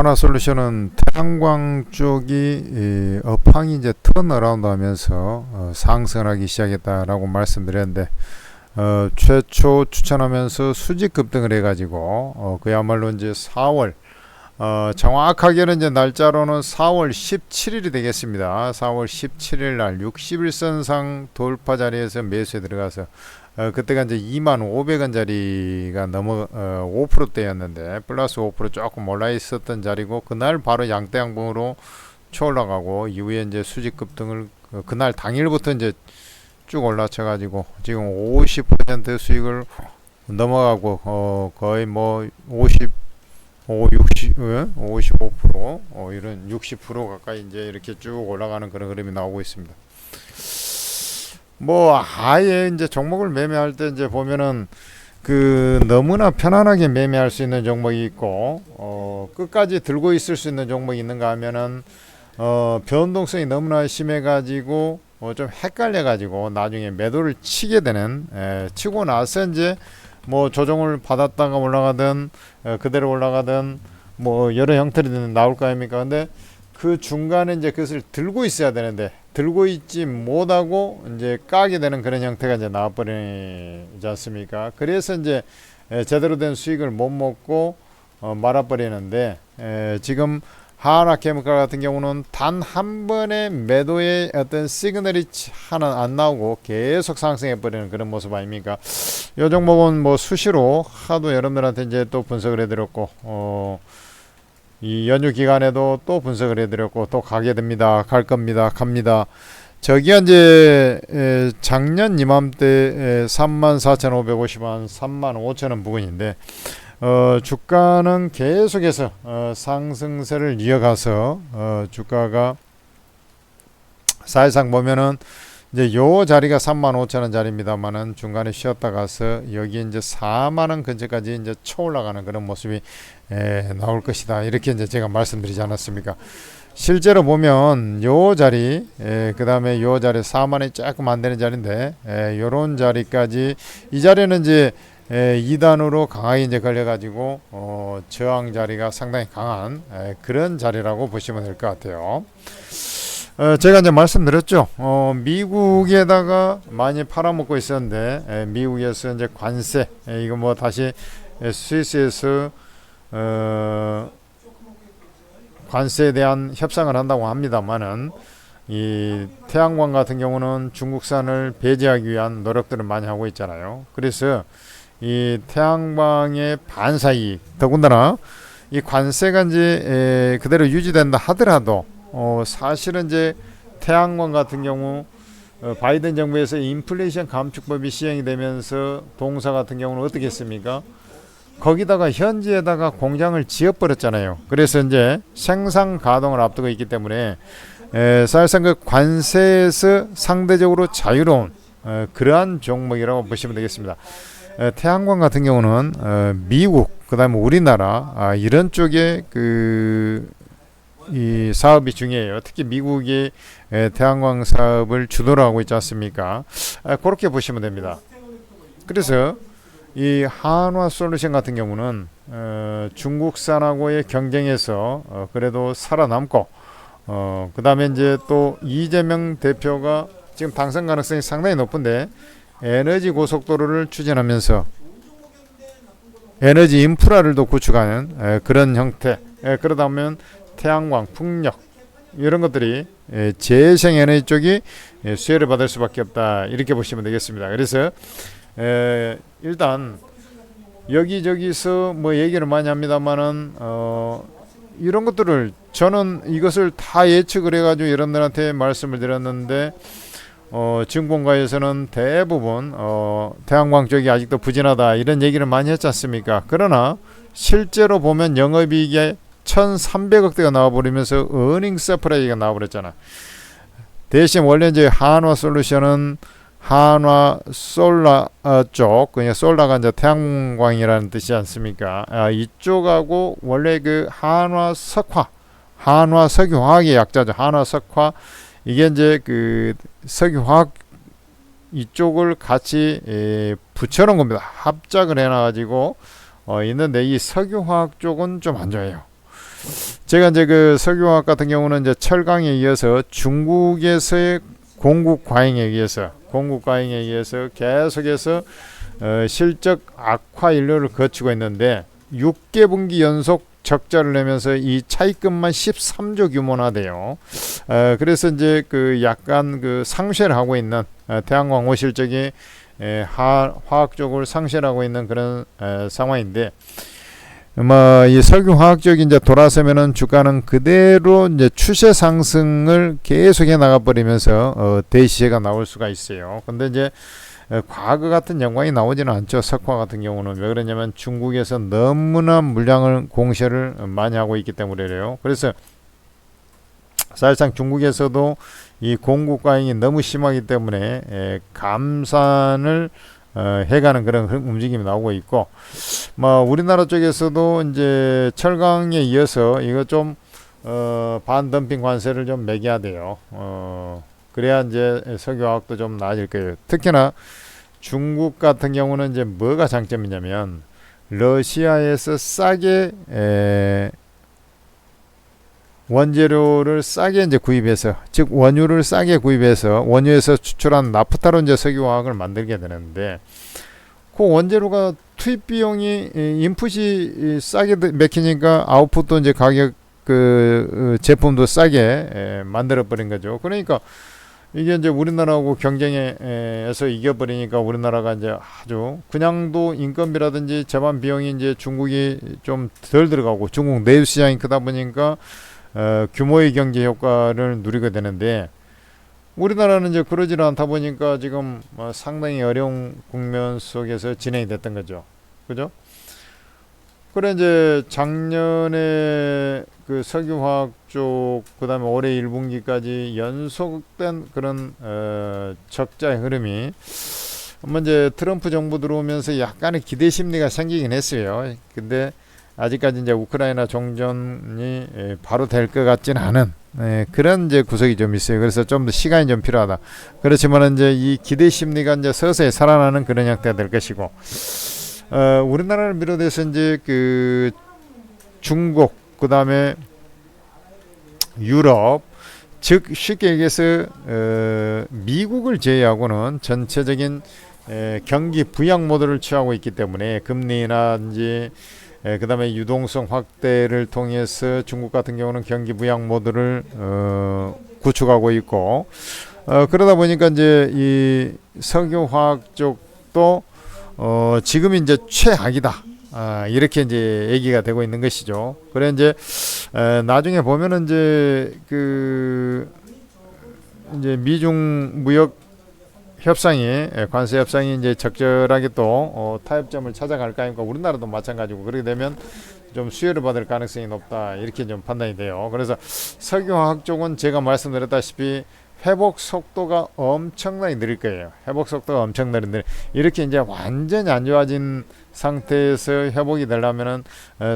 한화솔루션은 태양광 쪽이 업황이 이제 턴어라운드 하면서 상승하기 시작했다라고 말씀드렸는데, 최초 추천하면서 수직 급등을 해가지고 그야말로 이제 4월, 정확하게는 이제 날짜로는 4월 17일이 되겠습니다. 4월 17일 날 61선상 돌파 자리에서 매수에 들어가서 그때가 이제 25,500원짜리가 넘어 5%대였는데 플러스 5% 조금 올라 있었던 자리고, 그날 바로 양대양봉으로 올라가고 이후에 이제 수직 급등을 그날 당일부터 이제 쭉 올라쳐 가지고 지금 50% 수익을 넘어가고 거의 뭐 55% 이런 60% 가까이 이제 이렇게 쭉 올라가는 그런 흐름이 나오고 있습니다. 뭐 아예 이제 종목을 매매할 때 이제 보면은 그 너무나 편안하게 매매할 수 있는 종목이 있고 끝까지 들고 있을 수 있는 종목이 있는가 하면은 변동성이 너무나 심해 가지고 좀 헷갈려 가지고 나중에 매도를 치게 되는, 치고 나서 이제 뭐 조정을 받았다가 올라가든 그대로 올라가든 뭐 여러 형태로 나올 거 아닙니까? 근데 그 중간에 이제 그것을 들고 있어야 되는데 들고 있지 못하고 이제 까게 되는 그런 형태가 이제 나와버리지 않습니까? 그래서 이제 제대로 된 수익을 못 먹고 말아버리는데, 지금 하나케미칼 같은 경우는 단 한 번의 매도의 어떤 시그널이 하나 안 나오고 계속 상승해 버리는 그런 모습 아닙니까? 이 종목은 뭐 수시로 하도 여러분들한테 이제 또 분석을 해드렸고, 이 연휴 기간에도 또 분석을 해드렸고, 또 가게 됩니다, 갈 겁니다, 갑니다. 저기가 이제 작년 이맘때 34,550원, 35,000원 부근인데, 주가는 계속해서 상승세를 이어가서 주가가 사실상 보면은 이제 요 자리가 35,000원 자리입니다만은 중간에 쉬었다 가서 여기 이제 4만원 근처까지 이제 쳐 올라가는 그런 모습이 나올 것이다, 이렇게 이제 제가 말씀드리지 않았습니까? 실제로 보면 요 자리, 그 다음에 요 자리 4만원이 조금 안 되는 자리인데, 요런 자리까지, 이 자리는 이제 2단으로 강하게 이제 걸려가지고 저항 자리가 상당히 강한 그런 자리라고 보시면 될 것 같아요. 제가 이제 말씀드렸죠. 미국에다가 많이 팔아먹고 있었는데, 미국에서 이제 관세, 이거 뭐 다시 스위스에서 관세에 대한 협상을 한다고 합니다만은, 이 태양광 같은 경우는 중국산을 배제하기 위한 노력들을 많이 하고 있잖아요. 그래서 이 태양광의 반사이익, 더군다나 이 관세가 이제 그대로 유지된다 하더라도 사실은 이제 태양광 같은 경우 바이든 정부에서 인플레이션 감축법이 시행이 되면서 동사 같은 경우는 어떻게 했습니까? 거기다가 현지에다가 공장을 지어버렸잖아요. 그래서 이제 생산 가동을 앞두고 있기 때문에 사실상 그 관세에서 상대적으로 자유로운 그러한 종목이라고 보시면 되겠습니다. 태양광 같은 경우는 미국, 그 다음에 우리나라 이런 쪽에 이 사업이 중요해요. 특히 미국이 태양광 사업을 주도를 하고 있지 않습니까? 그렇게 보시면 됩니다. 그래서 이 한화솔루션 같은 경우는 중국산하고의 경쟁에서 그래도 살아남고, 그 다음에 이제 또 이재명 대표가 지금 당선 가능성이 상당히 높은데 에너지 고속도로를 추진하면서 에너지 인프라를 또 구축하는 그런 형태, 그러다 보면 태양광, 풍력 이런 것들이 재생에너지 쪽이 수혜를 받을 수밖에 없다, 이렇게 보시면 되겠습니다. 그래서 일단 여기저기서 뭐 얘기를 많이 합니다만은 이런 것들을 저는 이것을 다 예측을 해가지고 여러분들한테 말씀을 드렸는데, 증권가에서는 대부분 태양광 쪽이 아직도 부진하다 이런 얘기를 많이 했지 않습니까? 그러나 실제로 보면 영업이익이 1,300억대가 나와버리면서 어닝 서프라이즈가 나와버렸잖아. 대신 원래 이제 한화솔루션은 한화솔라 쪽, 그냥 솔라가 이제 태양광이라는 뜻이지 않습니까? 이쪽하고 원래 그 한화석화, 한화석유화학의 약자죠. 한화석화, 이게 이제 그 석유화학 이쪽을 같이 붙여놓은 겁니다. 합작을 해놔가지고 있는데 이 석유화학 쪽은 좀 안 좋아요. 제가 이제 그 석유화학 같은 경우는 이제 철강에 이어서 중국에서의 공급 과잉에 의해서 계속해서 실적 악화 일로를 거치고 있는데 6개 분기 연속 적자를 내면서 이 차입금만 13조 규모나 돼요. 그래서 이제 그 약간 그 상쇄를 하고 있는 태양광 실적이 화학 쪽을 상쇄를 하고 있는 그런 상황인데, 이 석유화학 쪽이 이제 돌아서면은 주가는 그대로 이제 추세 상승을 계속해 나가버리면서 대시세가 나올 수가 있어요. 근데 이제 과거 같은 영광이 나오지는 않죠. 석화 같은 경우는. 왜 그러냐면 중국에서 너무나 물량을 공세를 많이 하고 있기 때문에 그래요. 그래서 사실상 중국에서도 이 공급 과잉이 너무 심하기 때문에 감산을 해가는 그런 움직임이 나오고 있고, 우리나라 쪽에서도 이제 철강에 이어서 이거 좀 반덤핑 관세를 좀 매겨야 돼요. 그래야 이제 석유화학도 좀 나아질 거예요. 특히나 중국 같은 경우는 이제 뭐가 장점이냐면 러시아에서 싸게 원재료를 싸게 이제 구입해서, 즉 원유를 싸게 구입해서 원유에서 추출한 나프타로 이제 석유화학을 만들게 되는데, 그 원재료가 투입 비용이 인풋이 싸게 맥히니까 아웃풋도 이제 가격 그 제품도 싸게 만들어 버린 거죠. 그러니까 이게 이제 우리나라하고 경쟁에서 이겨버리니까 우리나라가 이제 아주 그냥도 인건비라든지 제반 비용이 이제 중국이 좀 덜 들어가고 중국 내수 시장이 크다 보니까 규모의 경제 효과를 누리게 되는데, 우리나라는 이제 그러지는 않다 보니까 지금 상당히 어려운 국면 속에서 진행이 됐던 거죠. 그죠? 그래 이제 작년에 그 석유화학 쪽, 그 다음에 올해 1분기까지 연속된 그런 적자의 흐름이 이제 트럼프 정부 들어오면서 약간의 기대 심리가 생기긴 했어요. 근데 아직까지 이제 우크라이나 종전이 바로 될 것 같지는 않은 그런 이제 구석이 좀 있어요. 그래서 좀 더 시간이 좀 필요하다. 그렇지만 이제 이 기대 심리가 이제 서서히 살아나는 그런 형태가 될 것이고, 우리나라를 비롯해서 이제 그 중국, 그 다음에 유럽, 즉 쉽게 얘기해서 미국을 제외하고는 전체적인 경기 부양 모드를 취하고 있기 때문에 금리나 그 다음에 유동성 확대를 통해서 중국 같은 경우는 경기 부양 모드를 구축하고 있고, 그러다 보니까 이제 이 석유화학 쪽도 지금 이제 최악이다. 이렇게 이제 얘기가 되고 있는 것이죠. 그래 이제 나중에 보면은 이제 이제 미중 무역 협상이, 관세 협상이 이제 적절하게 또 타협점을 찾아갈까 하니까 우리나라도 마찬가지고, 그렇게 되면 좀 수혜를 받을 가능성이 높다, 이렇게 좀 판단이 돼요. 그래서 석유화학 쪽은 제가 말씀드렸다시피 회복 속도가 엄청나게 느릴 거예요. 회복 속도가 엄청 느린데, 이렇게 이제 완전히 안 좋아진 상태에서 회복이 되려면은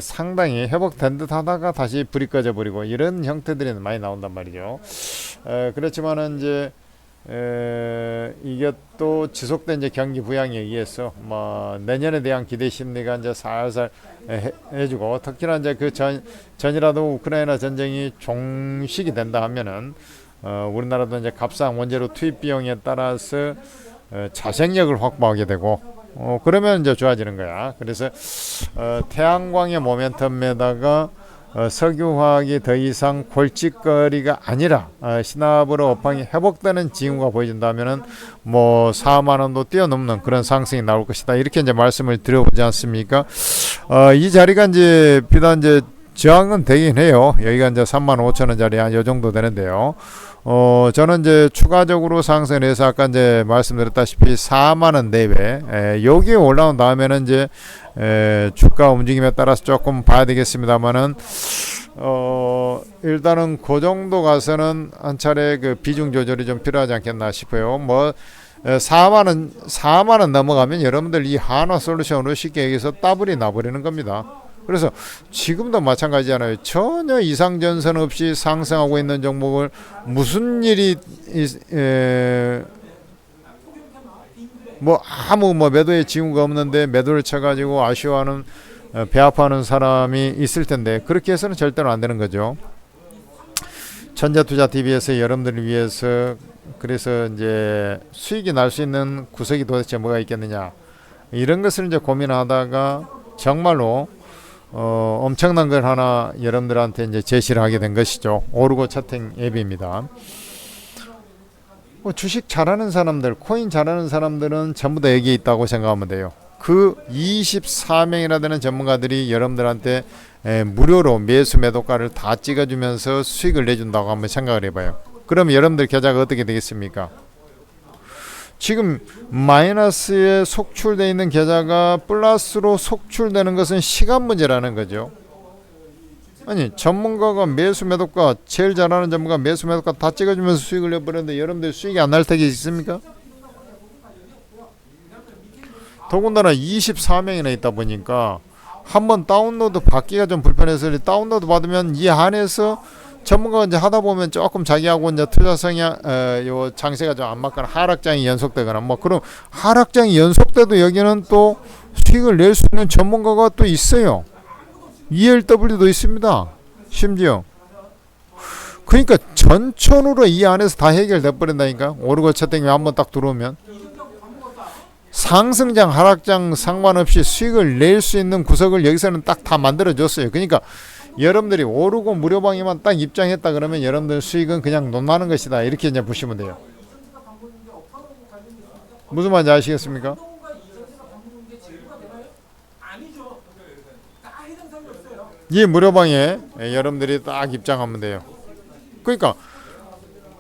상당히 회복된 듯 하다가 다시 불이 꺼져 버리고 이런 형태들이 많이 나온단 말이죠. 그렇지만은 이제 이게 또 지속된 이제 경기 부양에 의해서 내년에 대한 기대 심리가 이제 살살 해주고, 특히나 이제 그 전이라도 우크라이나 전쟁이 종식이 된다 하면은 우리나라도 이제 값싼 원재료 투입 비용에 따라서 자생력을 확보하게 되고, 그러면 이제 좋아지는 거야. 그래서 태양광의 모멘텀에다가 석유화학이 더 이상 골칫거리가 아니라 시나브로 업황이 회복되는 징후가 보여준다면은 4만 원도 뛰어넘는 그런 상승이 나올 것이다, 이렇게 이제 말씀을 드려보지 않습니까? 이 자리가 이제 비단 이제 저항은 되긴 해요. 여기가 이제 35,000원짜리 한 요 정도 되는데요. 저는 이제 추가적으로 상승해서 아까 이제 말씀드렸다시피 4만원 내외, 여기에 올라온 다음에는 이제 주가 움직임에 따라서 조금 봐야 되겠습니다만은, 일단은 그 정도 가서는 한 차례 그 비중 조절이 좀 필요하지 않겠나 싶어요. 4만원 넘어가면 여러분들 이 한화솔루션으로 쉽게 얘기해서 더블이 나버리는 겁니다. 그래서 지금도 마찬가지잖아요. 전혀 이상 전선 없이 상승하고 있는 종목을 무슨 일이 아무 매도의 징후가 없는데 매도를 쳐가지고 아쉬워하는 배합하는 사람이 있을 텐데 그렇게 해서는 절대로 안 되는 거죠. 천재투자TV에서 여러분들을 위해서 그래서 이제 수익이 날 수 있는 구석이 도대체 뭐가 있겠느냐 이런 것을 이제 고민하다가 정말로 엄청난 걸 하나 여러분들한테 이제 제시를 하게 된 것이죠. 오르고 채팅 앱입니다. 주식 잘하는 사람들, 코인 잘하는 사람들은 전부 다 여기에 있다고 생각하면 돼요. 그 24명이나 되는 전문가들이 여러분들한테 무료로 매수 매도가를 다 찍어주면서 수익을 내준다고 한번 생각을 해봐요. 그럼 여러분들 계좌가 어떻게 되겠습니까? 지금 마이너스에 속출되어 있는 계좌가 플러스로 속출되는 것은 시간 문제라는 거죠. 아니 전문가가 매수 매도가 제일 잘하는 전문가 매수 매도가 다 찍어주면서 수익을 내버렸는데 여러분들 수익이 안 날 때가 있습니까? 더군다나 24명이나 있다 보니까 한번 다운로드 받기가 좀 불편해서 다운로드 받으면 이 안에서 전문가가 이제 하다 보면 조금 자기하고 이제 투자 성향 요 장세가 좀 안 맞거나 하락장이 연속되거나 뭐 그럼 하락장이 연속돼도 여기는 또 수익을 낼 수 있는 전문가가 또 있어요. ELW도 있습니다. 심지어 그러니까 전천후로 이 안에서 다 해결돼 버린다니까. 오르고 채팅이 한번 딱 들어오면 상승장 하락장 상관없이 수익을 낼 수 있는 구석을 여기서는 딱 다 만들어 줬어요. 그러니까 여러분들이 오르고 무료방에만 딱 입장했다 그러면 여러분들 수익은 그냥 논나는 것이다 이렇게 이제 보시면 돼요. 무슨 말인지 아시겠습니까? 이 무료방에 여러분들이 딱 입장하면 돼요. 그러니까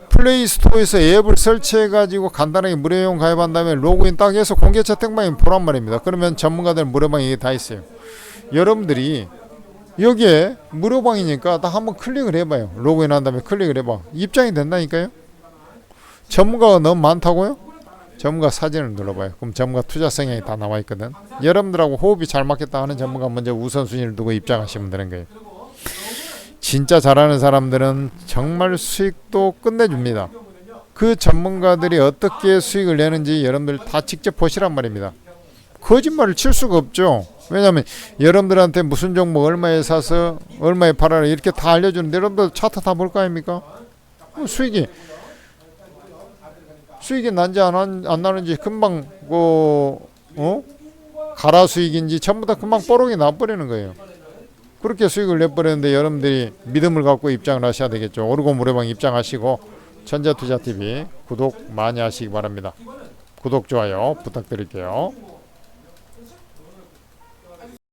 플레이스토어에서 앱을 설치해가지고 간단하게 무료용 가입한 다음에 로그인 딱 해서 공개 채팅방에 보란 말입니다. 그러면 전문가들 무료방이 다 있어요. 여러분들이 여기에 무료방이니까 딱 한번 클릭을 해봐요. 로그인 한 다음에 클릭을 해봐. 입장이 된다니까요. 전문가가 너무 많다고요? 전문가 사진을 눌러봐요. 그럼 전문가 투자 성향이 다 나와 있거든. 여러분들하고 호흡이 잘 맞겠다 하는 전문가 먼저 우선순위를 두고 입장하시면 되는 거예요. 진짜 잘하는 사람들은 정말 수익도 끝내줍니다. 그 전문가들이 어떻게 수익을 내는지 여러분들 다 직접 보시란 말입니다. 거짓말을 칠 수가 없죠. 왜냐하면 여러분들한테 무슨 종목 얼마에 사서 얼마에 팔아라 이렇게 다 알려주는데 여러분들 차트 다 볼 거 아닙니까? 수익이 난지 안 나는지 금방 가라 수익인지 전부 다 금방 뽀록이 나버리는 거예요. 그렇게 수익을 내버렸는데 여러분들이 믿음을 갖고 입장을 하셔야 되겠죠. 오르고 무료방 입장하시고 천재투자TV 구독 많이 하시기 바랍니다. 구독 좋아요 부탁드릴게요.